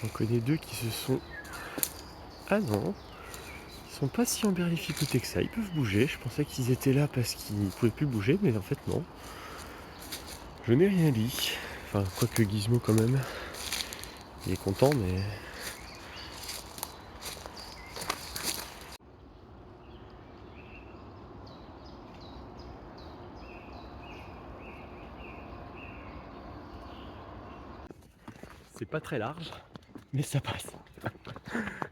J'en connais deux qui se sont... Ah non, ils sont pas si emberlificotés que ça. Ils peuvent bouger. Je pensais qu'ils étaient là parce qu'ils pouvaient plus bouger, mais en fait non. Je n'ai rien dit. Enfin, quoique Gizmo quand même. Il est content, mais... C'est pas très large, mais ça passe.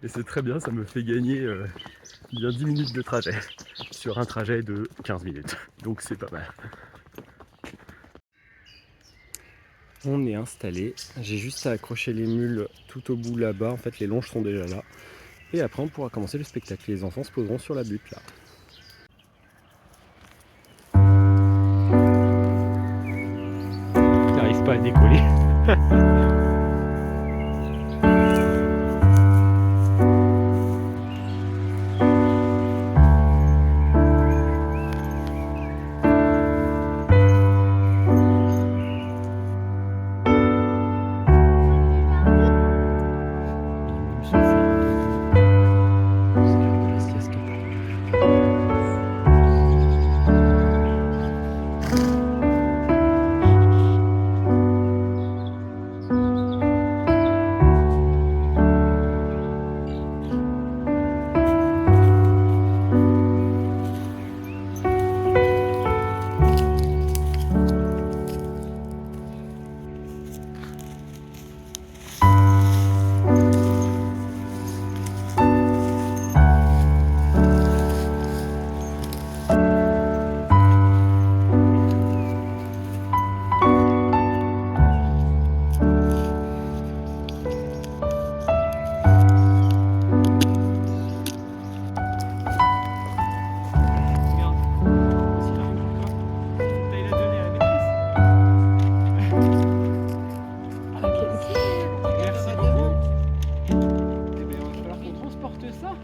Et c'est très bien, ça me fait gagner bien 10 minutes de trajet sur un trajet de 15 minutes. Donc c'est pas mal. On est installé. J'ai juste à accrocher les mules tout au bout là-bas. En fait, les longes sont déjà là. Et après, on pourra commencer le spectacle. Les enfants se poseront sur la butte là. Ils n'arrivent pas à décoller.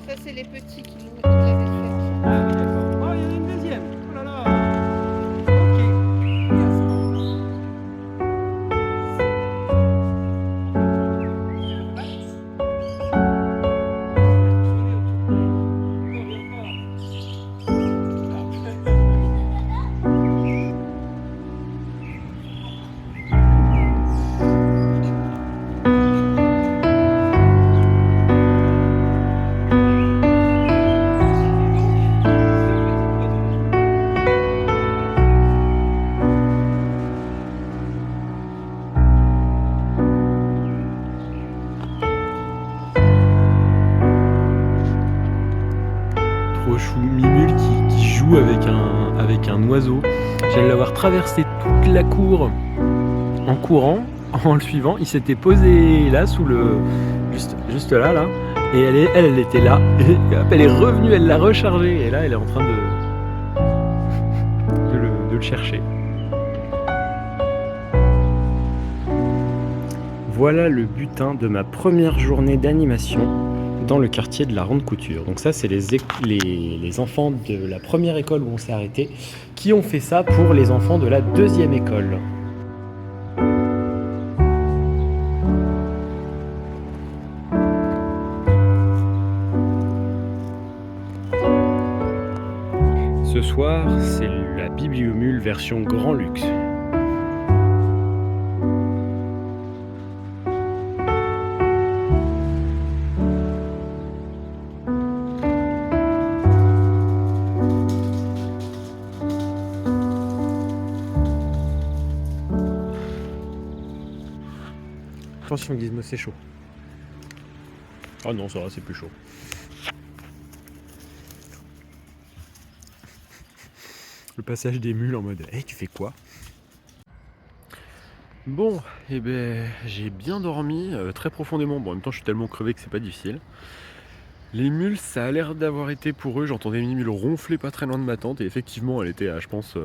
Ça, c'est les petits qui l'avaient fait. Ah oui, d'accord. Oh, il y en a une deuxième. Oh là là. Ok. Trop chou, Mimule qui joue avec un oiseau. J'allais l'avoir traversé toute la cour en courant, en le suivant. Il s'était posé là, sous le... juste là, là. Et elle était là. Et hop, elle est revenue, elle l'a rechargé. Et là, elle est en train de le chercher. Voilà le butin de ma première journée d'animation dans le quartier de la Ronde Couture. Donc ça, c'est les enfants de la première école où on s'est arrêté qui ont fait ça pour les enfants de la deuxième école. Ce soir, c'est la Bibliomule version grand luxe. Attention Gizmo, c'est chaud. Oh non, ça va, c'est plus chaud. Le passage des mules en mode « Hey, tu fais quoi ?» Bon, eh ben, j'ai bien dormi, très profondément. Bon, en même temps, je suis tellement crevé que c'est pas difficile. Les mules, ça a l'air d'avoir été pour eux. J'entendais Mimule ronfler pas très loin de ma tante. Et effectivement, elle était à, je pense,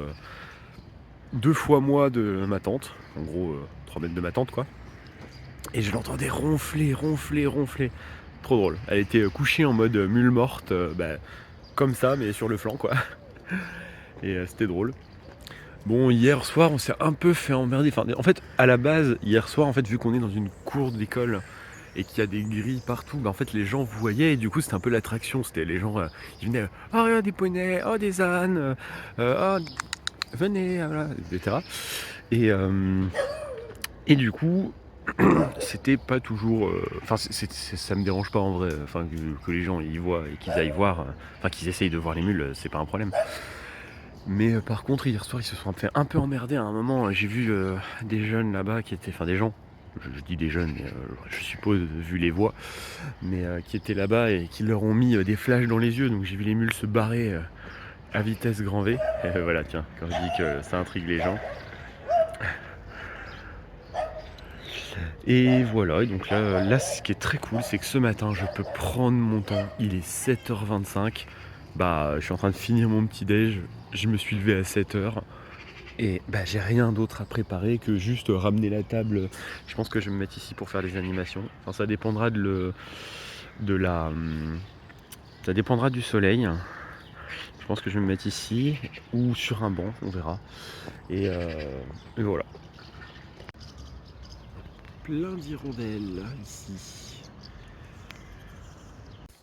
2 fois moi de ma tante. En gros, 3 mètres de ma tante, quoi. Et je l'entendais ronfler. Trop drôle. Elle était couchée en mode mule morte, comme ça, mais sur le flanc, quoi. Et c'était drôle. Bon, hier soir, on s'est un peu fait emmerder. Enfin, en fait, à la base, hier soir, en fait, vu qu'on est dans une cour d'école et qu'il y a des grilles partout, en fait les gens voyaient et du coup c'était un peu l'attraction, c'était les gens qui venaient oh regarde des poneys, oh des ânes, oh venez, voilà, etc. Et du coup c'était pas toujours enfin ça me dérange pas en vrai, enfin que les gens y voient et qu'ils aillent voir, enfin qu'ils essayent de voir les mules, c'est pas un problème. Mais par contre hier soir ils se sont fait un peu emmerder à un moment, j'ai vu des jeunes là-bas qui étaient, enfin des gens, je dis des jeunes mais je suppose vu les voix, mais qui étaient là-bas et qui leur ont mis des flashs dans les yeux, donc j'ai vu les mules se barrer à vitesse grand V. Et voilà tiens, quand je dis que ça intrigue les gens. Et voilà, et donc là ce qui est très cool c'est que ce matin je peux prendre mon temps, il est 7h25, bah je suis en train de finir mon petit déj, je me suis levé à 7h et bah j'ai rien d'autre à préparer que juste ramener la table. Je pense que je vais me mettre ici pour faire les animations, enfin ça dépendra ça dépendra du soleil. Je pense que je vais me mettre ici ou sur un banc, on verra. Et voilà. Plein d'hirondelles ici.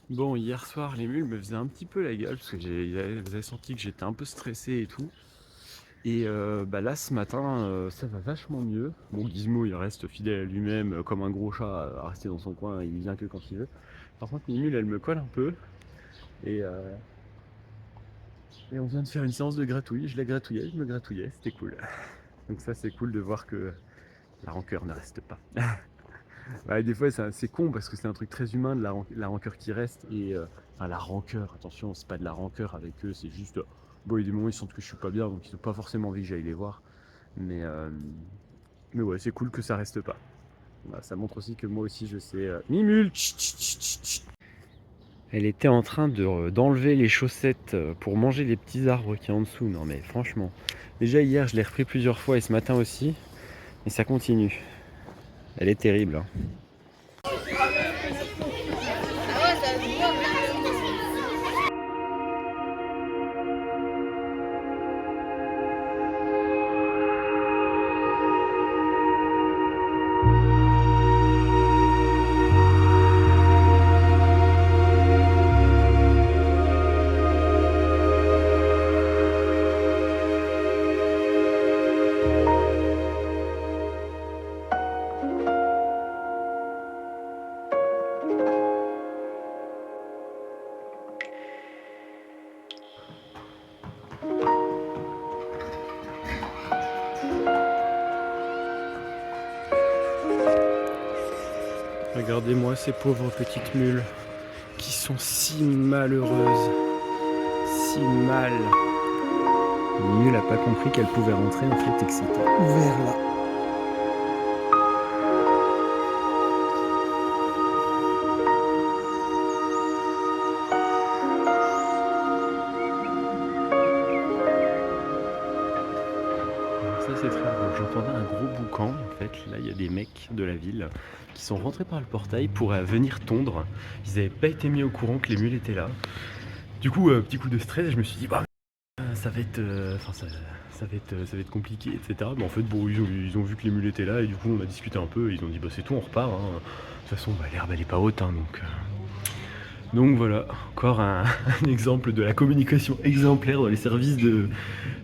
Bon, hier soir, les mules me faisaient un petit peu la gueule parce que ils avaient senti que j'étais un peu stressé et tout. Et bah là, ce matin, ça va vachement mieux. Bon, Gizmo, il reste fidèle à lui-même, comme un gros chat, à rester dans son coin, il vient que quand il veut. Par contre, les mules, elles me collent un peu. Et, et on vient de faire une séance de gratouille. Je la gratouillais, je me gratouillais, c'était cool. Donc ça, c'est cool de voir que la rancœur ne reste pas. Ouais, des fois, c'est con parce que c'est un truc très humain de la rancœur qui reste. Et enfin, la rancœur, attention, c'est pas de la rancœur avec eux, c'est juste. Bon, il y a des moments où ils sentent que je suis pas bien, donc ils ont pas forcément envie que j'aille les voir. Mais, ouais, c'est cool que ça reste pas. Voilà, ça montre aussi que moi aussi je sais. Mimule, chut, chut, chut, chut, chut. Elle était en train d'enlever les chaussettes pour manger les petits arbres qui est en dessous. Non, mais franchement. Déjà, hier, je l'ai repris plusieurs fois et ce matin aussi. Et ça continue. Elle est terrible. Hein. Ah ouais, ça se voit. Regardez-moi ces pauvres petites mules qui sont si malheureuses, si mal. La mule n'a pas compris qu'elle pouvait rentrer en fait et que c'était ouvert là. Alors ça c'est très drôle. J'entendais un gros boucan en fait. Là il y a des mecs de la ville qui sont rentrés par le portail pour venir tondre. Ils n'avaient pas été mis au courant que les mules étaient là. Du coup, petit coup de stress, je me suis dit bah ça va être, ça va être compliqué, etc. Mais en fait, bon, ils ont vu que les mules étaient là et du coup, on a discuté un peu. Et ils ont dit, bah c'est tout, on repart. Hein. De toute façon, bah, l'herbe elle est pas haute, hein, donc voilà, encore un exemple de la communication exemplaire dans les services de,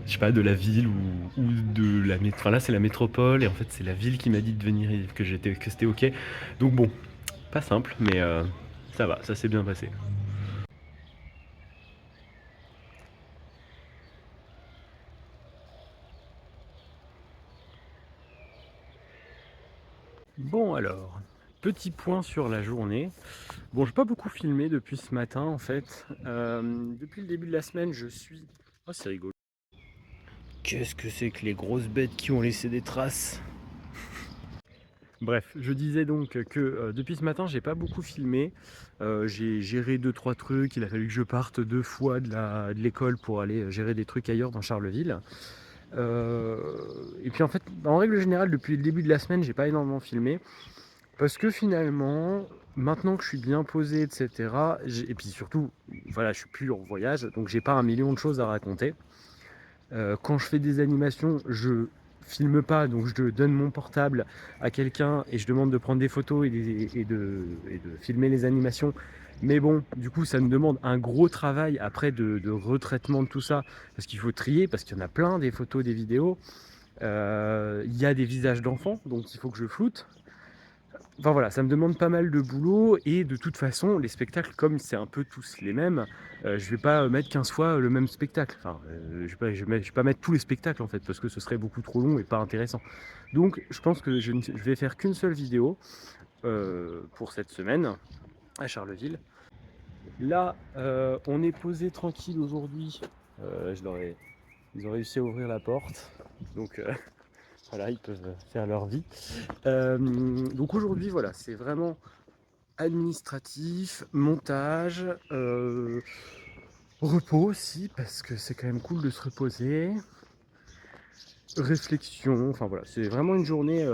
je sais pas, de la ville ou de la métropole. Enfin là, c'est la métropole et en fait, c'est la ville qui m'a dit de venir et que c'était ok. Donc bon, pas simple, mais ça va, ça s'est bien passé. Bon alors, petit point sur la journée. Bon, j'ai pas beaucoup filmé depuis ce matin en fait. Depuis le début de la semaine, je suis... Oh, c'est rigolo. Qu'est-ce que c'est que les grosses bêtes qui ont laissé des traces? Bref, je disais donc que depuis ce matin, j'ai pas beaucoup filmé. J'ai géré 2-3 trucs. Il a fallu que je parte 2 fois de l'école pour aller gérer des trucs ailleurs dans Charleville. Et puis en fait, en règle générale, depuis le début de la semaine, j'ai pas énormément filmé. Parce que finalement, maintenant que je suis bien posé, etc., et puis surtout, voilà, je suis plus en voyage, donc j'ai pas un million de choses à raconter. Quand je fais des animations, je filme pas, donc je donne mon portable à quelqu'un et je demande de prendre des photos et de filmer les animations. Mais bon, du coup, ça me demande un gros travail après de retraitement de tout ça, parce qu'il faut trier, parce qu'il y en a plein des photos, des vidéos. Il y a des visages d'enfants, donc il faut que je floute. Enfin voilà, ça me demande pas mal de boulot et de toute façon, les spectacles, comme c'est un peu tous les mêmes, je vais pas mettre 15 fois le même spectacle. Enfin, je vais pas mettre tous les spectacles en fait, parce que ce serait beaucoup trop long et pas intéressant. Donc je pense que je vais faire qu'une seule vidéo pour cette semaine à Charleville. Là, on est posé tranquille aujourd'hui. Ils ont réussi à ouvrir la porte, donc voilà, ils peuvent faire leur vie. Donc aujourd'hui, voilà, c'est vraiment administratif, montage, repos aussi, parce que c'est quand même cool de se reposer, réflexion, enfin voilà, c'est vraiment une journée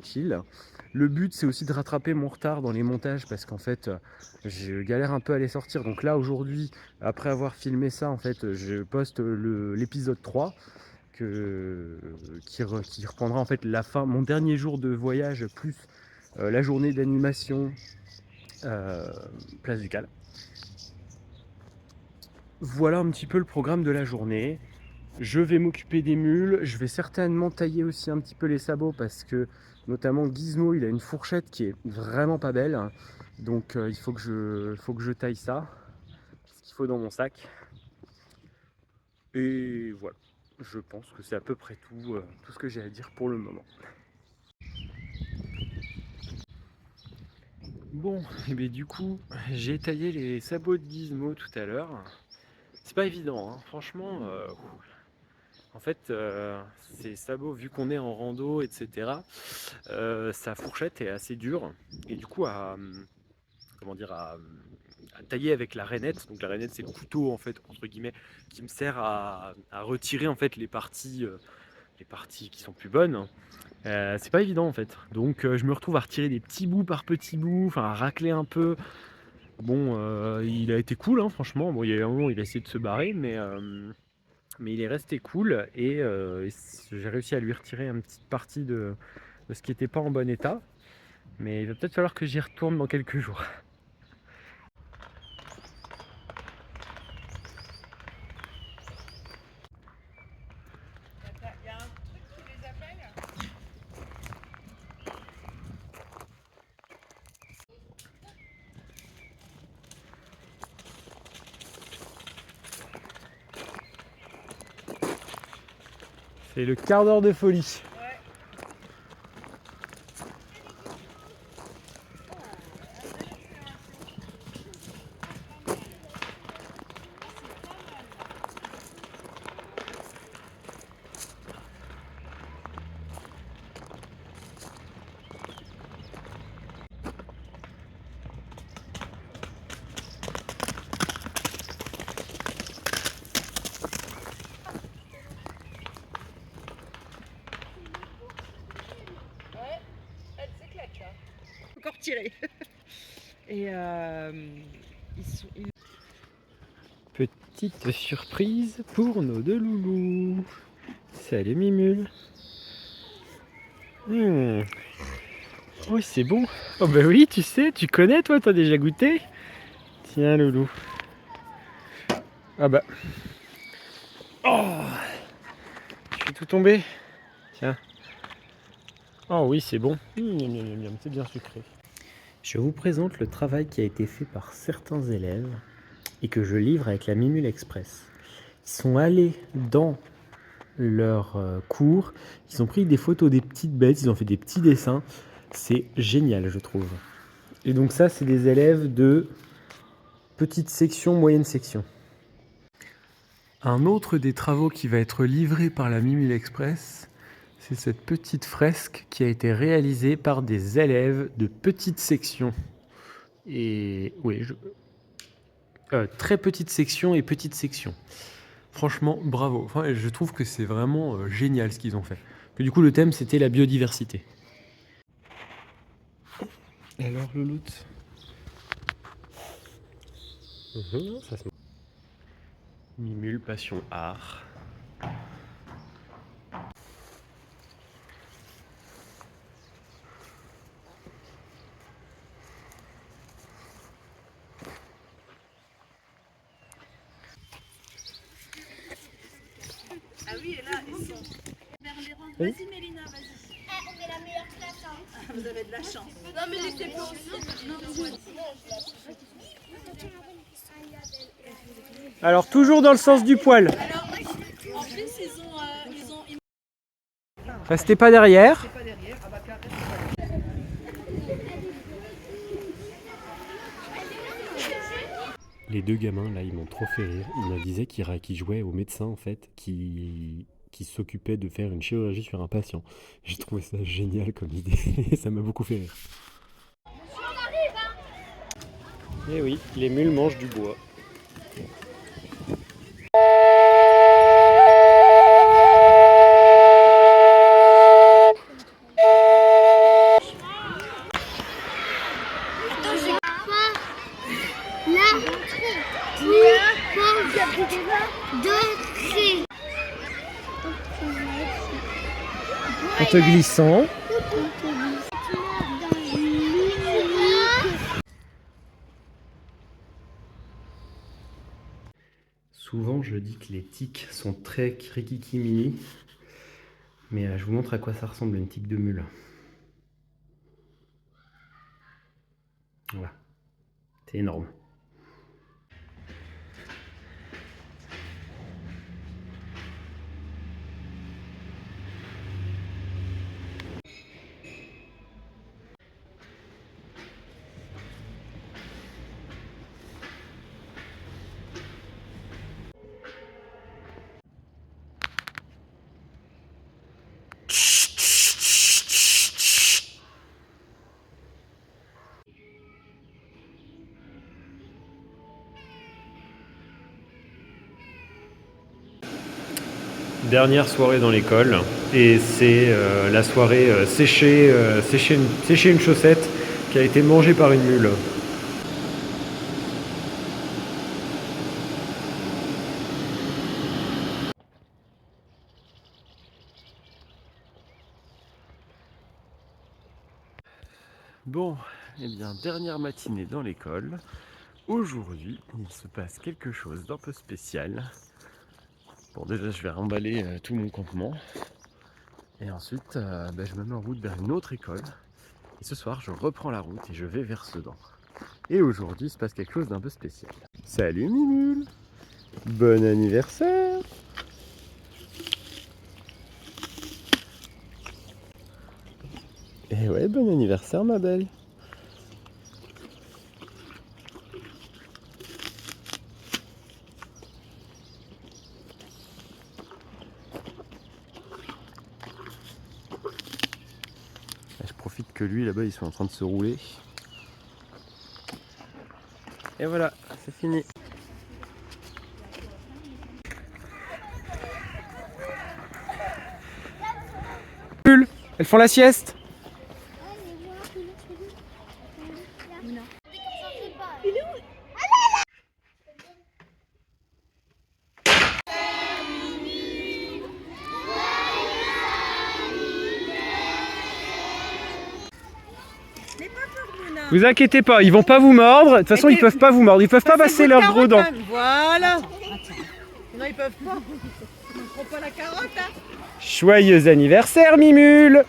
chill. Le but, c'est aussi de rattraper mon retard dans les montages, parce qu'en fait, je galère un peu à les sortir. Donc là, aujourd'hui, après avoir filmé ça, en fait, je poste l'épisode 3, qui reprendra en fait la fin, mon dernier jour de voyage, plus la journée d'animation Place du Cal. Voilà un petit peu le programme de la journée. Je vais m'occuper des mules, je vais certainement tailler aussi un petit peu les sabots, parce que notamment Gizmo, il a une fourchette qui est vraiment pas belle. Donc il faut que je taille ça, ce qu'il faut dans mon sac. Et voilà, je pense que c'est à peu près tout ce que j'ai à dire pour le moment. Bon, et bien du coup, j'ai taillé les sabots de Gizmo tout à l'heure. C'est pas évident, hein. Franchement. En fait, ces sabots, vu qu'on est en rando, etc., sa fourchette est assez dure. Et du coup, comment dire, à tailler avec la rainette. Donc la rainette, c'est le couteau, en fait, entre guillemets, qui me sert à retirer en fait les parties qui sont plus bonnes. C'est pas évident en fait. Donc je me retrouve à retirer des petits bouts par petits bouts, enfin à racler un peu. Bon, il a été cool, hein, franchement. Bon, il y a un moment, il a essayé de se barrer, mais il est resté cool et j'ai réussi à lui retirer une petite partie de ce qui n'était pas en bon état. Mais il va peut-être falloir que j'y retourne dans quelques jours. Il y a un truc qui les appelle. C'est le quart d'heure de folie. Ouais. Ouais, elle s'éclate là. Encore tiré. Et Petite surprise pour nos deux loulous. Salut Mimule. Oh, c'est bon. Oh bah oui, tu sais, tu connais toi, t'as déjà goûté. Tiens loulou. Ah bah. Oh, je suis tout tombé. Tiens. Oh oui, c'est bon. C'est bien sucré. Je vous présente le travail qui a été fait par certains élèves et que je livre avec la Mimule Express. Ils sont allés dans leur cours, ils ont pris des photos des petites bêtes, ils ont fait des petits dessins. C'est génial, je trouve. Et donc ça, c'est des élèves de petite section, moyenne section. Un autre des travaux qui va être livré par la Mimule Express, c'est cette petite fresque qui a été réalisée par des élèves de petite section. Et oui, très petite section et petite section. Franchement, bravo. Enfin, je trouve que c'est vraiment génial ce qu'ils ont fait. Et du coup, le thème, c'était la biodiversité. Alors, Louloute ça se... Mimule Passion Art. lui et là, ils sont vers les rangs. Vas-y Mélina, vas-y. On est la meilleure classe. Hein. Vous avez de la chance. Non, mais laissez pas aussi. Non, vas-y. Alors, toujours dans le sens du poil. Alors, en plus, ils ont Restez pas derrière. Les deux gamins, là, ils m'ont trop fait rire. Ils me disaient qu'ils jouaient au médecin, en fait, qui s'occupait de faire une chirurgie sur un patient. J'ai trouvé ça génial comme idée. Ça m'a beaucoup fait rire. Eh oui, les mules mangent du bois. En te glissant. Souvent, je dis que les tiques sont très krikikimini, mais je vous montre à quoi ça ressemble une tique de mule. Voilà, c'est énorme. Dernière soirée dans l'école et c'est la soirée sécher une chaussette qui a été mangée par une mule. Bon, eh bien, dernière matinée dans l'école. Aujourd'hui, il se passe quelque chose d'un peu spécial. Bon, déjà, je vais remballer tout mon campement. Et ensuite, je me mets en route vers une autre école. Et ce soir, je reprends la route et je vais vers Sedan. Et aujourd'hui, il se passe quelque chose d'un peu spécial. Salut Mimule! Bon anniversaire! Et ouais, bon anniversaire ma belle! Je profite que lui là-bas ils sont en train de se rouler. Et voilà, c'est fini. Elles font la sieste. Vous inquiétez pas, ils vont pas vous mordre. De toute façon, ils peuvent pas vous mordre. Ils peuvent pas passer leurs gros dents. Voilà. Non, ils peuvent pas. Ils ne prennent pas la carotte, hein. Joyeux anniversaire, Mimule.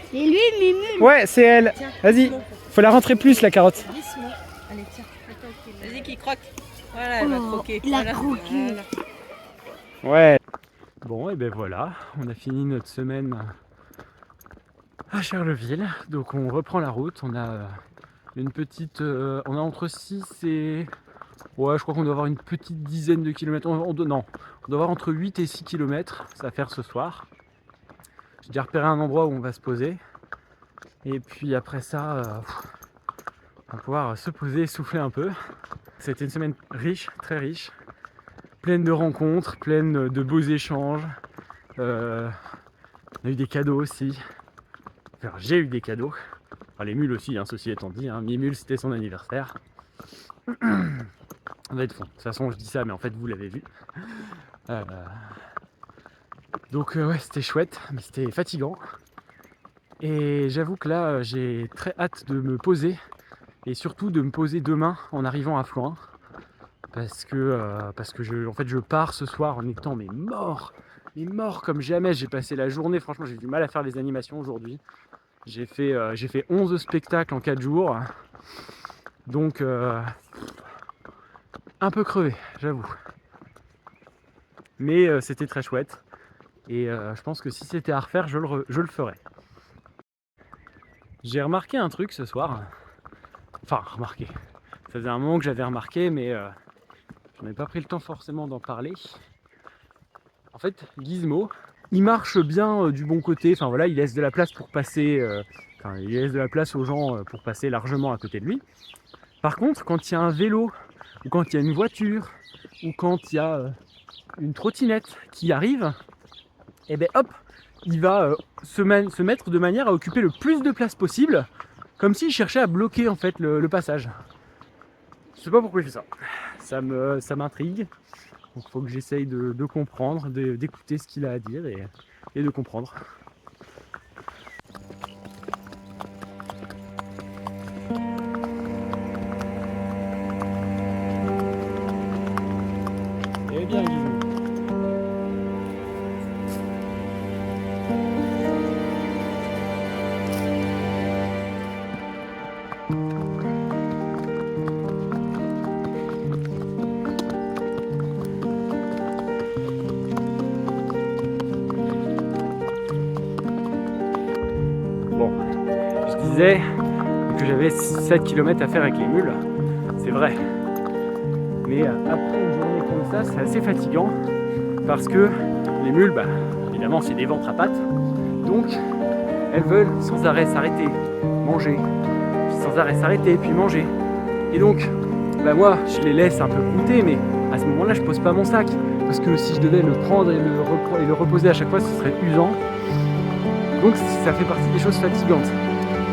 C'est lui, Mimule. Ouais, c'est elle. Vas-y. Faut la rentrer plus, la carotte. Doucement. Allez, tiens. Vas-y, qui croque. Voilà, elle va croquer. Il a Voilà. croqué. Voilà. Ouais. Bon, et ben voilà. On a fini notre semaine à Charleville. Donc, on reprend la route. On a une petite... on a entre 6 et... Ouais, je crois qu'on doit avoir une petite dizaine de kilomètres. Non, on doit avoir entre 8 et 6 kilomètres. Ça va faire ce soir. J'ai déjà repéré un endroit où on va se poser. Et puis après ça, on va pouvoir se poser et souffler un peu. C'était une semaine riche, très riche. Pleine de rencontres, pleine de beaux échanges. On a eu des cadeaux aussi. Enfin, j'ai eu des cadeaux. Enfin, les mules aussi, hein, ceci étant dit. Hein. Mimule, c'était son anniversaire. On va être fond. De toute façon, je dis ça, mais en fait, vous l'avez vu. Donc, ouais, c'était chouette, mais c'était fatigant. Et j'avoue que là, j'ai très hâte de me poser. Et surtout de me poser demain en arrivant à Floing. Parce que en fait, je pars ce soir en étant mort mort comme jamais. J'ai passé la journée, franchement j'ai du mal à faire les animations aujourd'hui. J'ai fait 11 spectacles en 4 jours. Donc un peu crevé, j'avoue. Mais c'était très chouette. Et je pense que si c'était à refaire, je le ferais. J'ai remarqué un truc ce soir. Enfin, remarqué. Ça faisait un moment que j'avais remarqué, mais j'en ai pas pris le temps forcément d'en parler. En fait, Gizmo, il marche bien du bon côté. Enfin voilà, il laisse de la place pour passer. Il laisse de la place aux gens pour passer largement à côté de lui. Par contre, quand il y a un vélo, ou quand il y a une voiture, ou quand il y a une trottinette qui arrive, et ben hop, il va se mettre de manière à occuper le plus de place possible, comme s'il cherchait à bloquer en fait le passage. Je sais pas pourquoi il fait ça. Ça m'intrigue. Donc il faut que j'essaye de comprendre, d'écouter ce qu'il a à dire et de comprendre. Eh bien, Gizmo. Bon, je disais que j'avais 7 km à faire avec les mules, c'est vrai. Mais après une journée comme ça, c'est assez fatigant parce que les mules, évidemment, c'est des ventres à pattes. Donc, elles veulent sans arrêt s'arrêter, manger, puis sans arrêt s'arrêter, puis manger. Et donc, moi, je les laisse un peu brouter, mais à ce moment-là, je pose pas mon sac. Parce que si je devais le prendre et le reposer à chaque fois, ce serait usant. Donc, ça fait partie des choses fatigantes.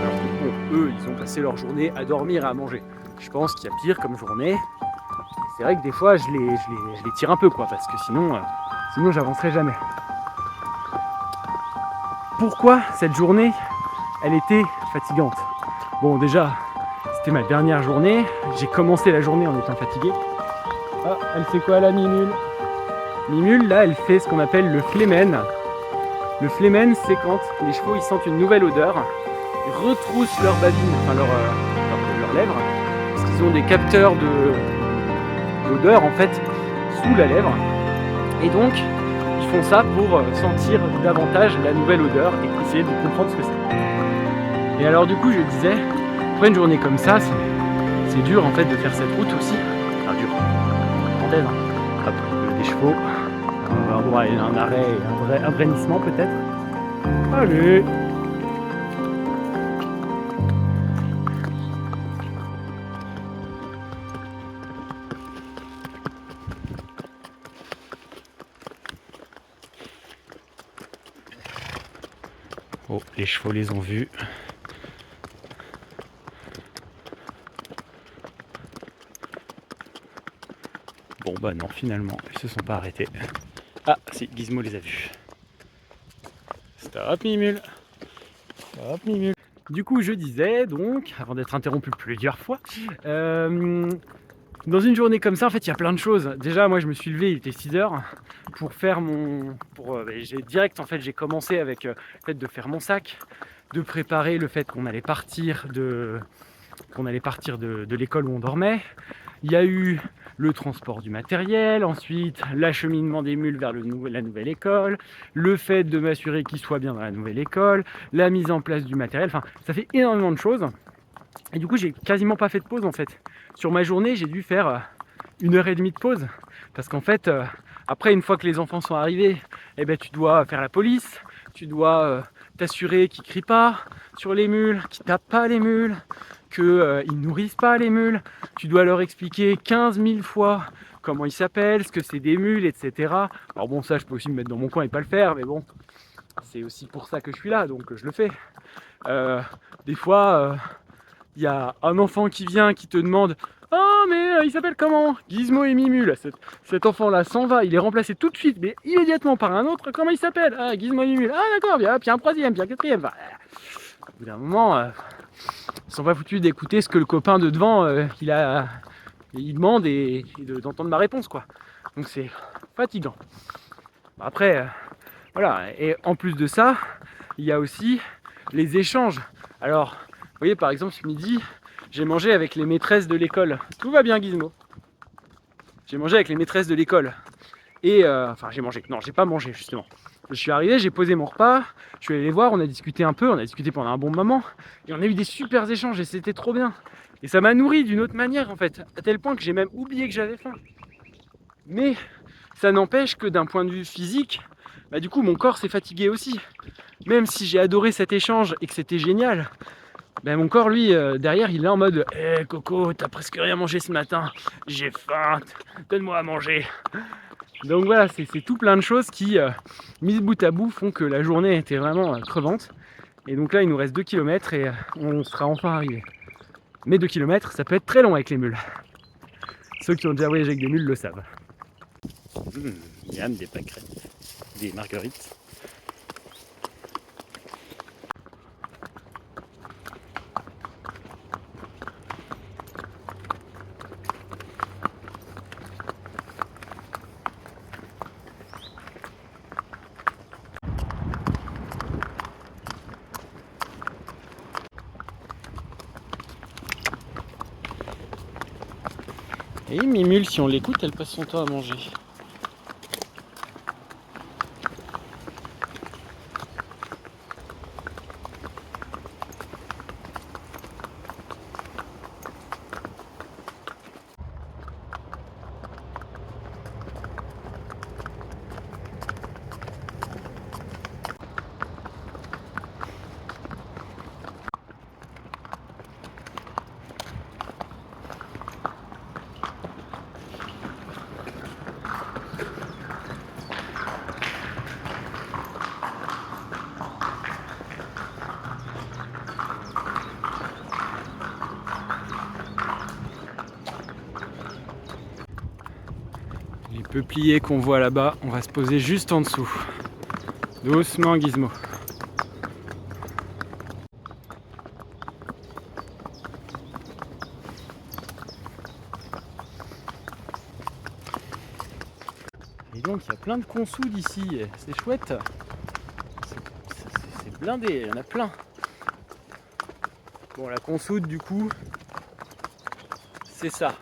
Alors bon, eux, ils ont passé leur journée à dormir et à manger. Je pense qu'il y a pire comme journée. C'est vrai que des fois, je les tire un peu, quoi, parce que sinon j'avancerai jamais. Pourquoi cette journée, elle était fatigante? Bon, déjà, c'était ma dernière journée. J'ai commencé la journée en étant fatigué. Ah, elle fait quoi, la Mimule? Mimule, là, elle fait ce qu'on appelle le flémen. Le flémen, c'est quand les chevaux ils sentent une nouvelle odeur, ils retroussent leur babine, enfin leurs lèvres, parce qu'ils ont des capteurs d'odeur en fait sous la lèvre, et donc ils font ça pour sentir davantage la nouvelle odeur et essayer de comprendre ce que c'est. Et alors du coup je disais, après une journée comme ça, c'est dur en fait de faire cette route aussi, enfin dur, parenthèse, hein. Hop, des chevaux. On va avoir un arrêt et un brennissement peut-être. Allez! Oh, les chevaux les ont vus. Bon bah non, finalement, ils se sont pas arrêtés. Ah si, Gizmo les a vus. Stop Mimule. Stop Mimule. Du coup je disais donc, avant d'être interrompu plusieurs fois, dans une journée comme ça en fait il y a plein de choses. Déjà moi je me suis levé, il était 6h pour faire j'ai commencé avec le fait de faire mon sac, de préparer le fait qu'on allait partir de l'école où on dormait. Il y a eu le transport du matériel, ensuite l'acheminement des mules vers la nouvelle école, le fait de m'assurer qu'ils soient bien dans la nouvelle école, la mise en place du matériel, enfin ça fait énormément de choses. Et du coup j'ai quasiment pas fait de pause en fait. Sur ma journée j'ai dû faire 1h30 de pause, parce qu'en fait après une fois que les enfants sont arrivés, tu dois faire la police, tu dois t'assurer qu'ils crient pas sur les mules, qu'ils tapent pas les mules, qu'ils nourrissent pas les mules, tu dois leur expliquer 15 000 fois comment ils s'appellent, ce que c'est des mules, etc. Alors bon, ça je peux aussi me mettre dans mon coin et pas le faire, mais bon, c'est aussi pour ça que je suis là, donc je le fais. Des fois, il y a un enfant qui vient, qui te demande « Oh, mais il s'appelle comment ?» Gizmo et Mimule. Cet enfant-là s'en va, il est remplacé tout de suite, mais immédiatement par un autre. Comment il s'appelle? Ah, Gizmo et Mimule. Ah d'accord, puis un troisième, puis un quatrième. Enfin, au bout d'un moment, ils sont pas foutus d'écouter ce que le copain de devant il demande et d'entendre ma réponse, quoi. Donc c'est fatigant. Après, Voilà, et en plus de ça, il y a aussi les échanges. Alors, vous voyez, par exemple, ce midi, j'ai mangé avec les maîtresses de l'école. Tout va bien, Gizmo. J'ai mangé avec les maîtresses de l'école. Et enfin, j'ai mangé. Non, j'ai pas mangé, justement. Je suis arrivé, j'ai posé mon repas, je suis allé les voir, on a discuté un peu, on a discuté pendant un bon moment, et on a eu des super échanges, et c'était trop bien. Et ça m'a nourri d'une autre manière, en fait, à tel point que j'ai même oublié que j'avais faim. Mais ça n'empêche que d'un point de vue physique, bah, du coup, mon corps s'est fatigué aussi. Même si j'ai adoré cet échange et que c'était génial, ben mon corps, lui, derrière, il est en mode « Hé Coco, t'as presque rien mangé ce matin, j'ai faim, donne-moi à manger ». Donc voilà, c'est tout plein de choses qui, mises bout à bout, font que la journée était vraiment crevante. Et donc là, il nous reste 2 km et on sera enfin arrivé. Mais 2 km, ça peut être très long avec les mules. Ceux qui ont déjà voyagé avec des mules le savent. Miam, des pâquerettes, des marguerites. Et Mimule, si on l'écoute, elle passe son temps à manger. Les peupliers qu'on voit là-bas, on va se poser juste en dessous. Doucement, Gizmo. Et donc, il y a plein de consoudes ici, c'est chouette. C'est blindé, il y en a plein. Bon, la consoude, du coup, c'est ça.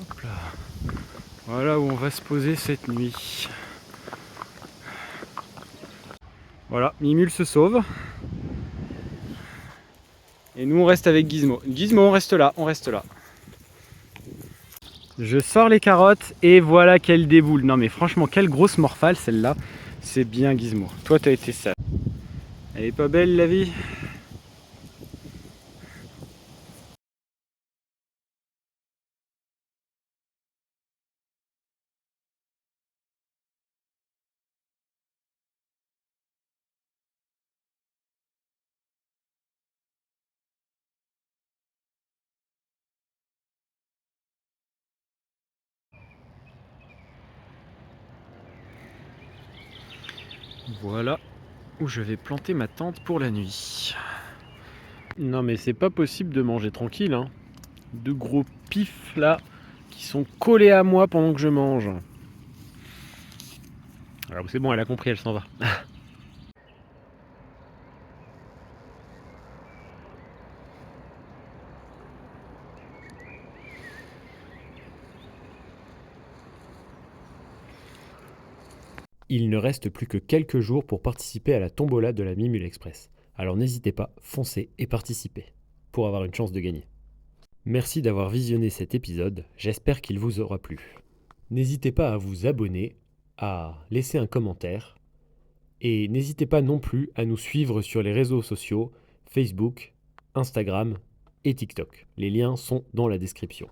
Hop là. Voilà où on va se poser cette nuit. Voilà, Mimule se sauve. Et nous on reste avec Gizmo. Gizmo, on reste là, on reste là. Je sors les carottes et voilà qu'elle déboule. Non mais franchement, quelle grosse morphale celle-là. C'est bien Gizmo. Toi t'as été sale. Elle est pas belle la vie? Voilà où je vais planter ma tente pour la nuit. Non mais c'est pas possible de manger tranquille, hein. Deux gros pifs là qui sont collés à moi pendant que je mange. Alors c'est bon, elle a compris, elle s'en va. Il ne reste plus que quelques jours pour participer à la tombola de la Mimule Express. Alors n'hésitez pas, foncez et participez, pour avoir une chance de gagner. Merci d'avoir visionné cet épisode, j'espère qu'il vous aura plu. N'hésitez pas à vous abonner, à laisser un commentaire, et n'hésitez pas non plus à nous suivre sur les réseaux sociaux, Facebook, Instagram et TikTok. Les liens sont dans la description.